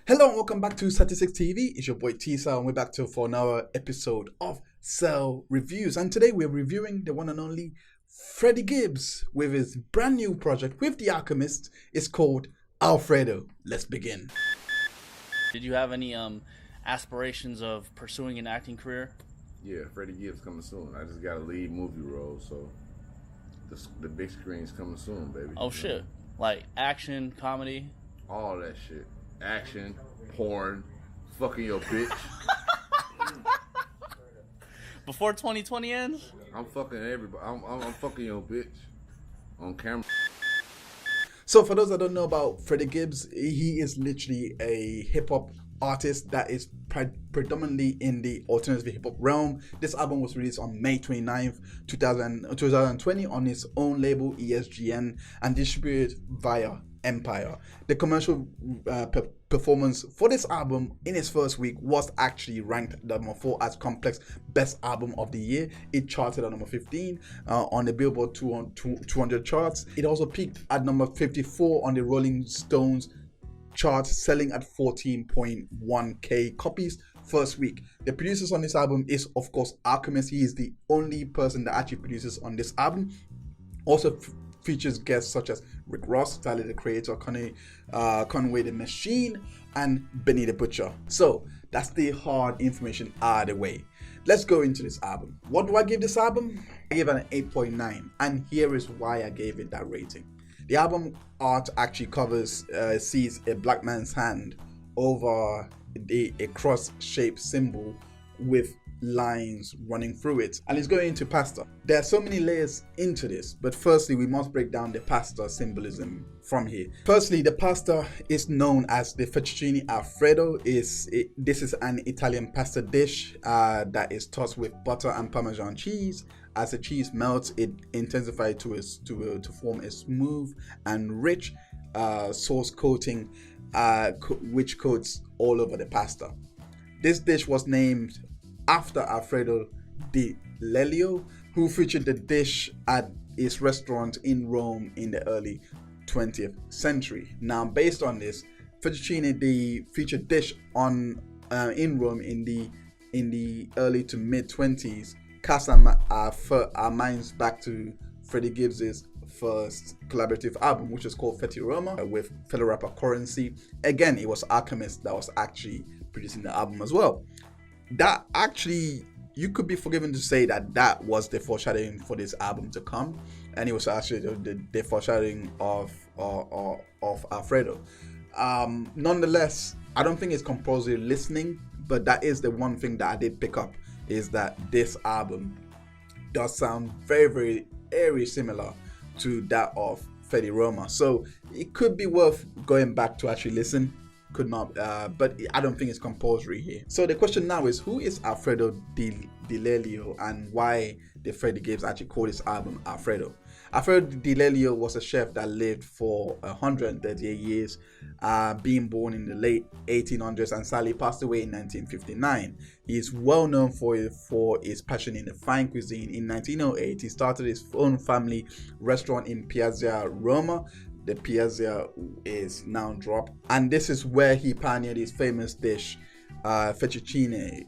Hello and welcome back to Statistics TV. It's your boy Tisa and we're back for another episode of Cell Reviews. And today we're reviewing the one and only Freddie Gibbs with his brand new project with The Alchemist. It's called Alfredo. Let's begin. Did you have any aspirations of pursuing an acting career? Yeah, Freddie Gibbs coming soon. I just got a lead movie role, so the big screen's coming soon, baby. Oh shit. Like action, comedy? All that shit. Action, porn, fucking your bitch. Before 2020 ends? I'm fucking everybody. I'm fucking your bitch on camera. So for those that don't know about Freddie Gibbs, he is literally a hip-hop artist that is predominantly in the alternative hip-hop realm. This album was released on May 29th, 2020 on his own label ESGN and distributed via Empire. The commercial performance for this album in its first week was actually ranked number 4 as Complex Best Album of the Year. It charted at number 15 on the Billboard 200 charts. It also peaked at number 54 on the Rolling Stones chart, selling at 14.1k copies first week. The producers on this album is of course Alchemist. He is the only person that actually produces on this album. Also features guests such as Rick Ross, Tyler the Creator, Conway the Machine, and Benny the Butcher. So that's the hard information out of the way. Let's go into this album. What do I give this album? I gave it an 8.9, and here is why I gave it that rating. The album art actually sees a black man's hand over a cross-shaped symbol with lines running through it, and it's going into pasta. There are so many layers into this, but firstly we must break down the pasta symbolism from here. Firstly, the pasta is known as the fettuccine alfredo. This is an Italian pasta dish that is tossed with butter and Parmesan cheese. As the cheese melts, it intensifies to form a smooth and rich sauce coating which coats all over the pasta. This dish was named after Alfredo Di Lelio, who featured the dish at his restaurant in Rome in the early 20th century. Now, based on this, fettuccine, the featured dish in Rome in the early to mid 20s, cast our minds back to Freddie Gibbs's first collaborative album, which was called Fetti Roma with fellow rapper Curren. Again, it was Alchemist that was actually producing the album as well. That actually, you could be forgiven to say that was the foreshadowing for this album to come, and it was actually the foreshadowing of Alfredo. Nonetheless, I don't think it's compulsory listening, but that is the one thing that I did pick up, is that this album does sound very, very eerie similar to that of Fetti Roma. So it could be worth going back to actually listen. Could not, but I don't think it's compulsory here. So the question now is, who is Alfredo Di Lelio, and why did Freddie Gibbs actually call this album Alfredo? Alfredo Di Lelio was a chef that lived for 138 years, being born in the late 1800s and sadly passed away in 1959. He is well known for his passion in the fine cuisine. In 1908, he started his own family restaurant in Piazza Roma. The Piazza is now dropped, and this is where he pioneered his famous dish, fettuccine,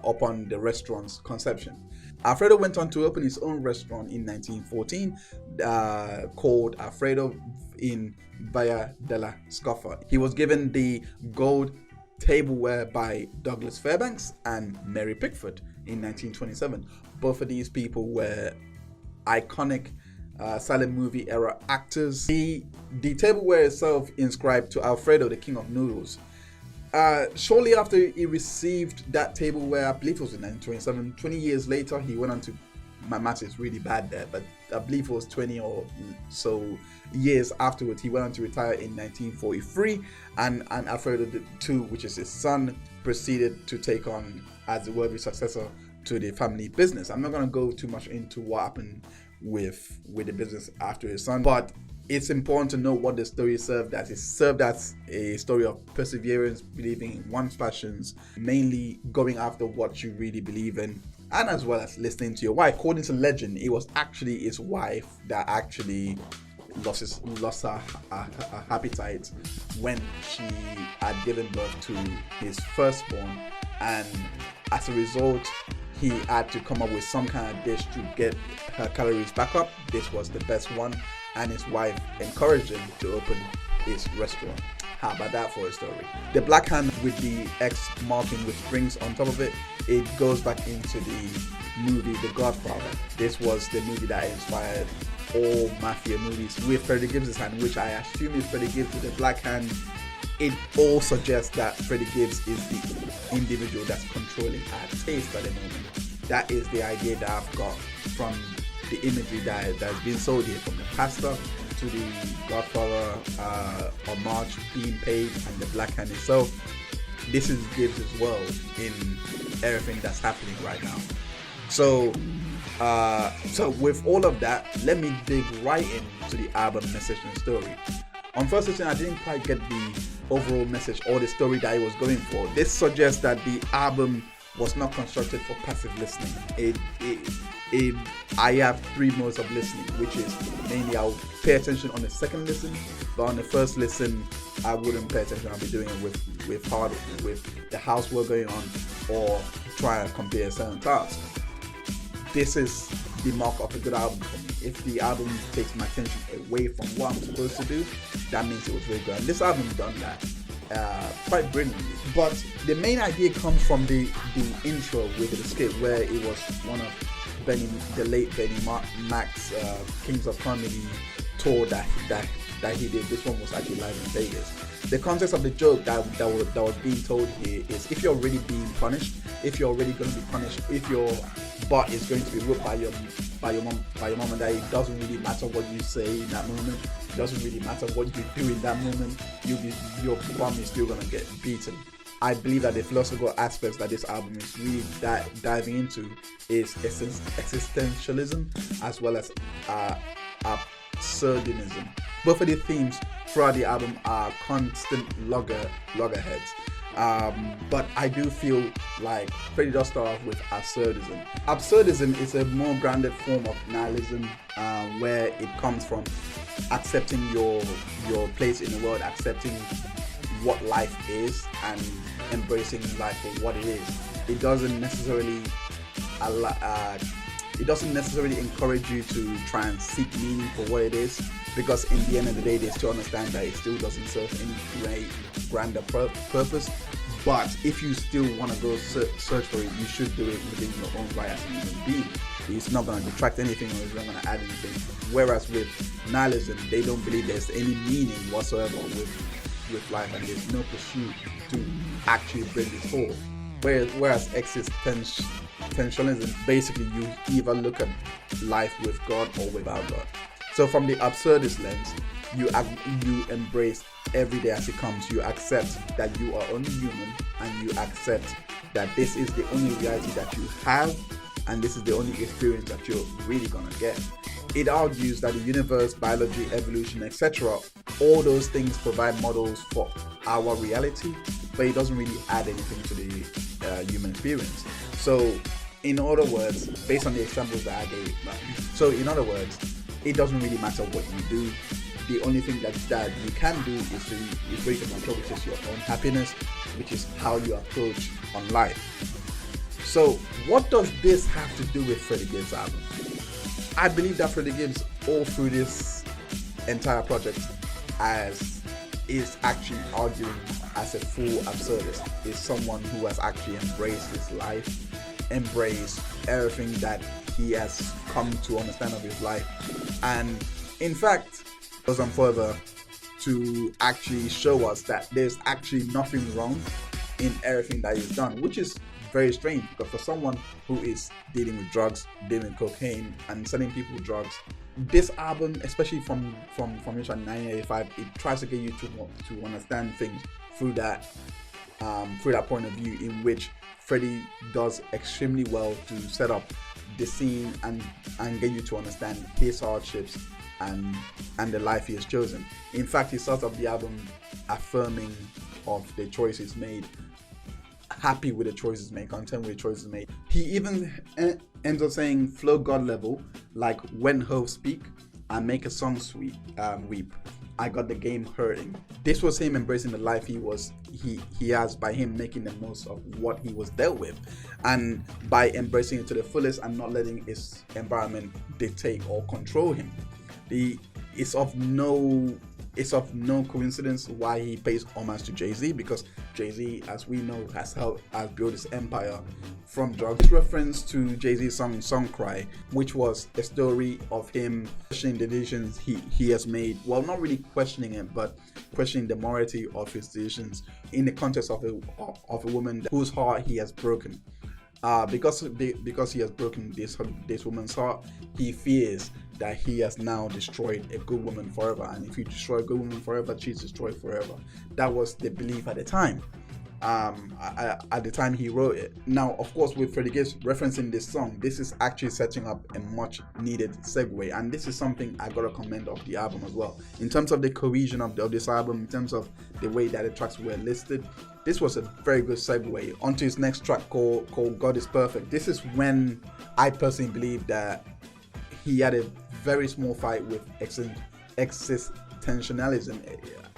upon the restaurant's conception. Alfredo went on to open his own restaurant in 1914 called Alfredo in Via della Scoffa. He was given the gold tableware by Douglas Fairbanks and Mary Pickford in 1927. Both of these people were iconic silent movie era actors. The tableware itself inscribed to Alfredo, the king of noodles. Shortly after he received that tableware, I believe it was in 1927, 20 years later, he went on to, my math is really bad there, but I believe it was 20 or so years afterwards, he went on to retire in 1943, and Alfredo II, which is his son, proceeded to take on as the worthy successor to the family business. I'm not going to go too much into what happened with the business after his son, but it's important to know what the story served as. It served as a story of perseverance, believing in one's passions, mainly going after what you really believe in, and as well as listening to your wife. According to legend, it was actually his wife that actually lost her appetite when she had given birth to his firstborn, and as a result, he had to come up with some kind of dish to get her calories back up. This was the best one, and his wife encouraged him to open his restaurant. How about that for a story? The black hand with the X marking which brings on top of it, it goes back into the movie The Godfather. This was the movie that inspired all mafia movies with Freddie Gibbs' hand, which I assume is Freddie Gibbs with the black hand. It all suggests that Freddie Gibbs is the individual that's controlling our taste at the moment. That is the idea that I've got from the imagery that's been sold here, from the pasta to the Godfather homage being paid and the black hand itself. This is Gibbs as well in everything that's happening right now. So with all of that, let me dig right into the album message and story. On first listen, I didn't quite get the overall message or the story that I was going for. This suggests that the album was not constructed for passive listening. I have three modes of listening, which is mainly I'll pay attention on the second listen, but on the first listen, I wouldn't pay attention. I'll be doing it with the housework going on, or try to compare certain tasks. This is the mark of a good album for me. If the album takes my attention away from what I'm supposed to do, that means it was very good. And this album done that quite brilliantly. But the main idea comes from the intro with the skit, where it was one of the late Benny Mac's Kings of Comedy tour that he did. This one was actually live in Vegas. The context of the joke that was being told here is, if you're already being punished, if you're already going to be punished, if your butt is going to be whooped by your mom and dad, it doesn't really matter what you say in that moment. It doesn't really matter what you do in that moment. Your bum is still gonna get beaten. I believe that the philosophical aspects that this album is really diving into is existentialism as well as absurdism. Both of the themes throughout the album are constant loggerheads. But I do feel like Freddie does start off with absurdism. Absurdism is a more grounded form of nihilism, where it comes from accepting your place in the world, accepting what life is, and embracing life for what it is. It doesn't necessarily encourage you to try and seek meaning for what it is, because in the end of the day, they still understand that it still doesn't serve any great grander purpose. But if you still want to go search for it, you should do it within your own right as a human being. It's not going to detract anything, or it's not going to add anything. Whereas with nihilism, they don't believe there's any meaning whatsoever with life, and there's no pursuit to actually bring it forward. Whereas existentialism, basically you either look at life with God or without God. So from the absurdist lens, you embrace every day as it comes. You accept that you are only human, and you accept that this is the only reality that you have, and this is the only experience that you're really gonna get. It argues that the universe, biology, evolution, etc., all those things provide models for our reality, but it doesn't really add anything to the human experience. So in other words, based on the examples that I gave, it doesn't really matter what you do. The only thing that you can do is where you can control, which is your own happiness, which is how you approach on life. So what does this have to do with Freddie Gibbs' album? I believe that Freddie Gibbs, all through this entire project, is actually arguing as a full absurdist, is someone who has actually embraced his life, embraced everything that he has come to understand of his life, and in fact goes on further to actually show us that there's actually nothing wrong in everything that he's done, which is very strange, because for someone who is dealing with drugs, dealing with cocaine, and selling people drugs, this album, especially from 1985, it tries to get you to understand things through that point of view, in which Freddie does extremely well to set up the scene and get you to understand his hardships and the life he has chosen. In fact, he starts off the album affirming of the choices made, happy with the choices made, content with the choices made. He even ends up saying flow God level, like when Hove speak, I make a song weep. I got the game hurting. This was him embracing the life he has by him making the most of what he was dealt with, and by embracing it to the fullest and not letting his environment dictate or control him. It's of no coincidence why he pays homage to Jay-Z, because Jay-Z, as we know, has built his empire from drugs. This reference to Jay-Z's song Cry, which was a story of him questioning the decisions he has made. Well, not really questioning it, but questioning the morality of his decisions in the context of a woman whose heart he has broken. Because he has broken this woman's heart, he fears that he has now destroyed a good woman forever. And if you destroy a good woman forever, she's destroyed forever. That was the belief at the time. At the time he wrote it. Now, of course, with Freddie Gibbs referencing this song, this is actually setting up a much needed segue, and this is something I gotta commend of the album as well. In terms of the cohesion of this album, in terms of the way that the tracks were listed, this was a very good segue onto his next track called God is Perfect. This is when I personally believe that he had a very small fight with existentialism,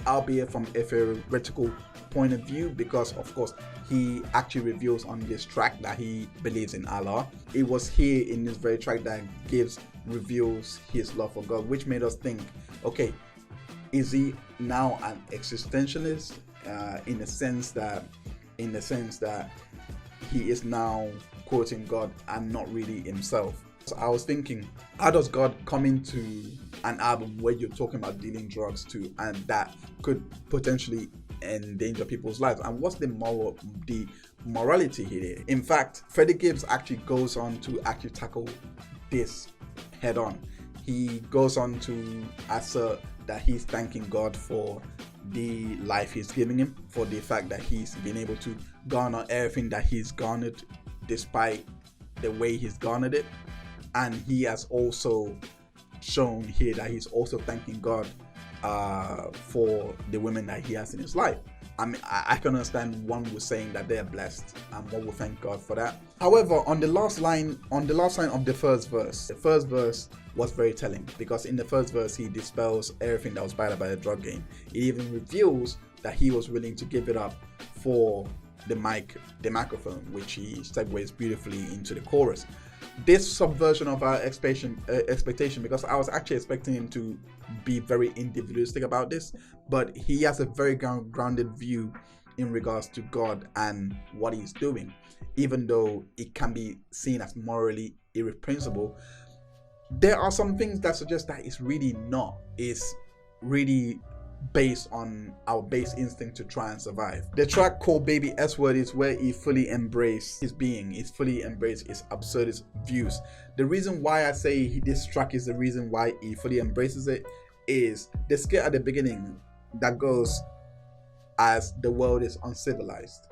albeit from a theoretical point of view, because of course he actually reveals on this track that he believes in Allah. It was here in this very track that Gibbs reveals his love for God, which made us think, okay, is he now an existentialist in the sense that he is now quoting God and not really himself? So I was thinking, how does God come into an album where you're talking about dealing drugs too, and that could potentially endanger people's lives? And what's the morality here? In fact, Freddie Gibbs actually goes on to actually tackle this head on. He goes on to assert that he's thanking God for the life he's giving him, for the fact that he's been able to garner everything that he's garnered despite the way he's garnered it. And he has also shown here that he's also thanking God for the women that he has in his life. I mean, I can understand one was saying that they're blessed, and one will thank God for that. However, on the last line of the first verse was very telling, because in the first verse he dispels everything that was bad about the drug game. It even reveals that he was willing to give it up for the microphone, which he segues beautifully into the chorus. This subversion of our expectation, because I was actually expecting him to be very individualistic about this, but he has a very grounded view in regards to God and what he's doing, even though it can be seen as morally irreprehensible. There are some things that suggest that it's really not. It's really based on our base instinct to try and survive. The track called Baby S Word is where he fully embraced his being, he fully embraced his absurdist views. The reason why I say this track is the reason why he fully embraces it is the skit at the beginning that goes, as the world is uncivilized.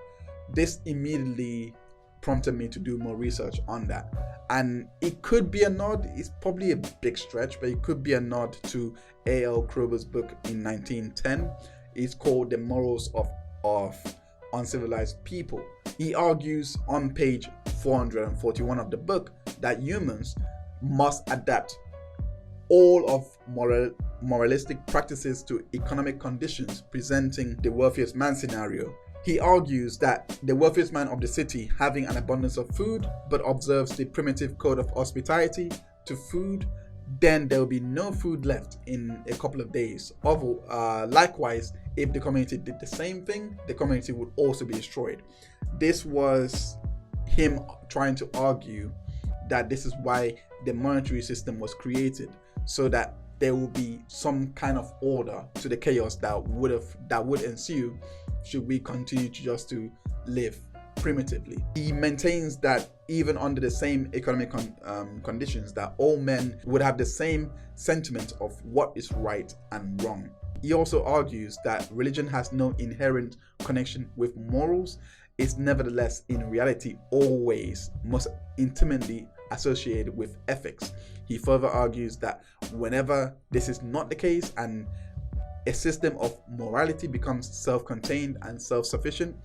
This immediately prompted me to do more research on that, and it could be a nod. It's probably a big stretch, but it could be a nod to A.L. Kroger's book in 1910. It's called The Morals of Uncivilized People. He argues on page 441 of the book that humans must adapt all of moralistic practices to economic conditions, presenting the wealthiest man scenario. He argues that the wealthiest man of the city, having an abundance of food, but observes the primitive code of hospitality to food, then there will be no food left in a couple of days. Likewise, if the community did the same thing, the community would also be destroyed. This was him trying to argue that this is why the monetary system was created, so that there will be some kind of order to the chaos that would ensue should we continue to live primitively. He maintains that even under the same economic conditions, that all men would have the same sentiment of what is right and wrong. He also argues that religion has no inherent connection with morals. It's nevertheless in reality always most intimately associated with ethics. He further argues that whenever this is not the case and a system of morality becomes self-contained and self-sufficient,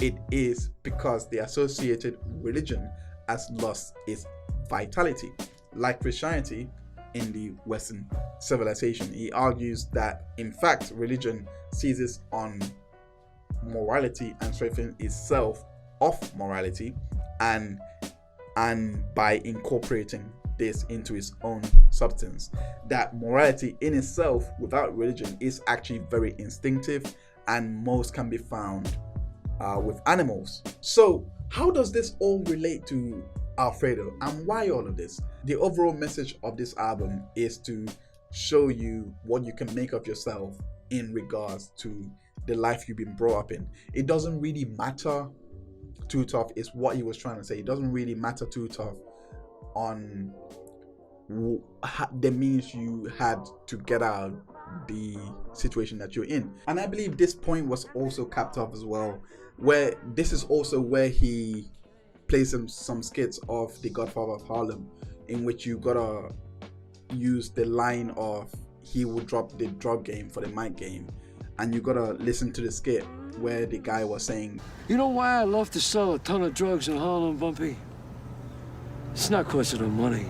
it is because the associated religion has lost its vitality. Like Christianity, in the Western civilization. He argues that, in fact, religion seizes on morality and strengthens itself of morality, and by incorporating this into its own substance, that morality in itself without religion is actually very instinctive, and most can be found with animals. So how does this all relate to Alfredo, and why all of this? The overall message of this album is to show you what you can make of yourself in regards to the life you've been brought up in. It doesn't really matter too tough, is what he was trying to say. It doesn't really matter too tough on the means you had to get out the situation that you're in. And I believe this point was also capped off as well, where this is also where he plays some skits of The Godfather of Harlem, in which you gotta use the line of he will drop the drug game for the mic game, and you gotta listen to the skit where the guy was saying, "You know why I love to sell a ton of drugs in Harlem, Bumpy? It's not 'cause of the money."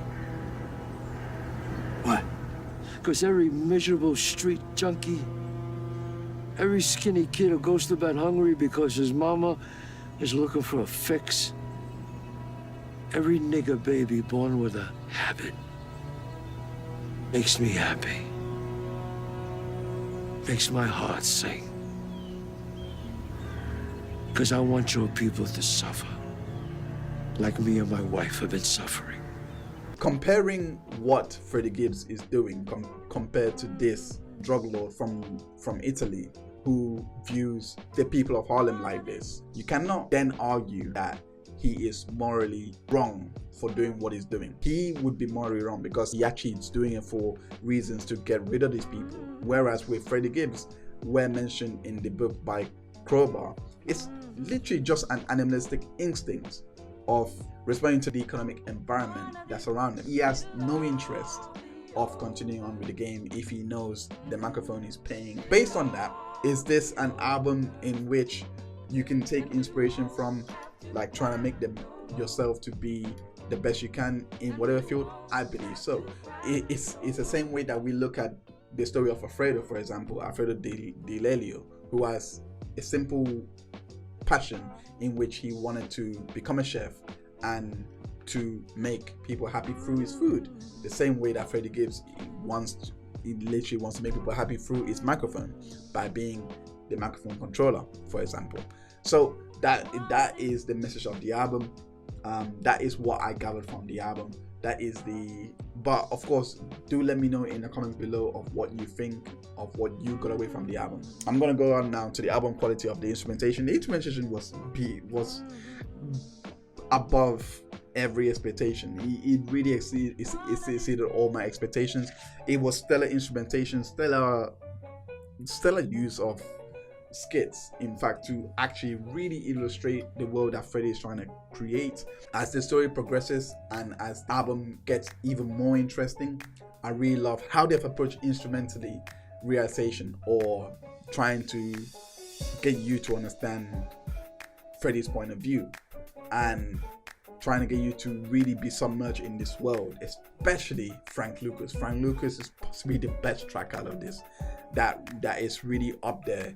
"What?" "'Cause every miserable street junkie, every skinny kid who goes to bed hungry because his mama is looking for a fix, every nigger baby born with a habit makes me happy, makes my heart sing. 'Cause I want your people to suffer like me and my wife have been suffering." Comparing what Freddie Gibbs is doing compared to this drug lord from Italy who views the people of Harlem like this, you cannot then argue that he is morally wrong for doing what he's doing. He would be morally wrong because he actually is doing it for reasons to get rid of these people. Whereas with Freddie Gibbs, where mentioned in the book by Crowbar, it's literally just an animalistic instinct of responding to the economic environment that's around him. He has no interest of continuing on with the game if he knows the microphone is paying. Based on that, is this an album in which you can take inspiration from, like trying to make yourself to be the best you can in whatever field? I believe so. It's the same way that we look at the story of Alfredo, for example, Alfredo Di Lelio, who has a simple passion in which he wanted to become a chef and to make people happy through his food. The same way that Freddie Gibbs he literally wants to make people happy through his microphone by being the microphone controller, for example. So that is the message of the album. That is what I gathered from the album. But of course, do let me know in the comments below of what you think of what you got away from the album. I'm gonna go on now to the album quality of the instrumentation. The instrumentation was above every expectation. It really exceeded all my expectations. It was stellar instrumentation, stellar use of skits, in fact, to actually really illustrate the world that Freddie is trying to create. As the story progresses and as the album gets even more interesting, I really love how they've approached instrumentally realization, or trying to get you to understand Freddie's point of view and trying to get you to really be submerged in this world, especially Frank Lucas. Frank Lucas is possibly the best track out of this that is really up there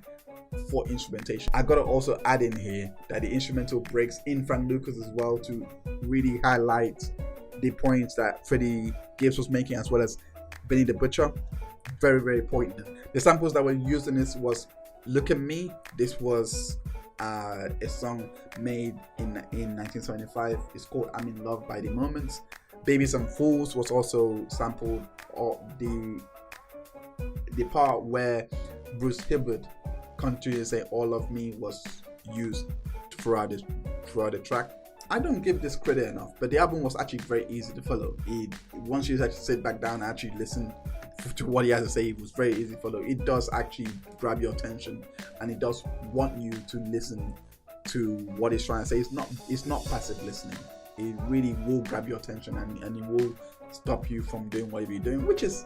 for instrumentation. I gotta also add in here that the instrumental breaks in Frank Lucas as well to really highlight the points that Freddie Gibbs was making, as well as Benny the Butcher. Very, very poignant. The samples that were used in this was Look at Me. This was a song made in 1975. It's called I'm in Love by The Moments. Babies and Fools was also sampled, or the part where Bruce Hibbert continued to say all of me was used throughout the track. I don't give this credit enough, but the album was actually very easy to follow. Once you actually sit back down and actually listen to what he has to say, it was very easy to follow. It does actually grab your attention, and it does want you to listen to what he's trying to say. It's not passive listening. It really will grab your attention, and it will stop you from doing what you're doing, which is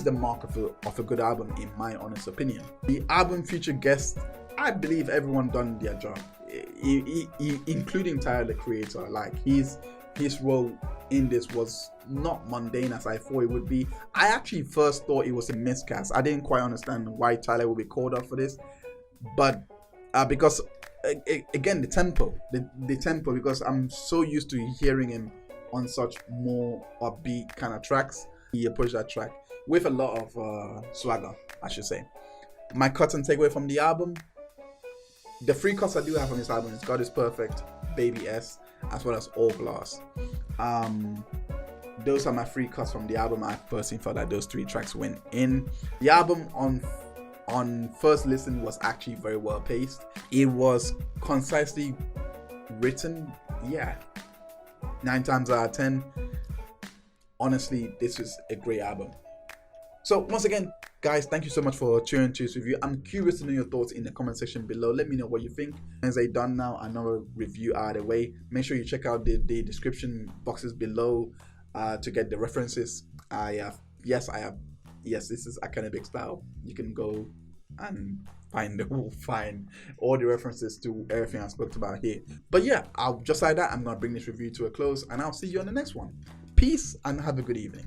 the mark of a good album, in my honest opinion. The album featured guests. I believe everyone done their job, including Tyler the Creator. Like his role in this was not mundane as I thought it would be. I actually first thought it was a miscast. I didn't quite understand why Tyler would be called up for this, but because again the tempo, because I'm so used to hearing him on such more upbeat kind of tracks. He approached that track with a lot of swagger, I should say. My cut and takeaway from the album: the three cuts I do have on this album is God Is Perfect, Baby S, as well as All Glass. Those are my three cuts from the album. I personally felt that those three tracks went in. The album on first listen was actually very well paced. It was concisely written. Yeah, 9 times out of 10. Honestly, this is a great album. So once again, guys, thank you so much for tuning to this review. I'm curious to know your thoughts in the comment section below. Let me know what you think. As I done now, another review out of the way. Make sure you check out the description boxes below to get the references. Yes, this is academic style. You can go and find all the references to everything I spoke about here. But yeah, just like that, I'm gonna bring this review to a close, and I'll see you on the next one. Peace and have a good evening.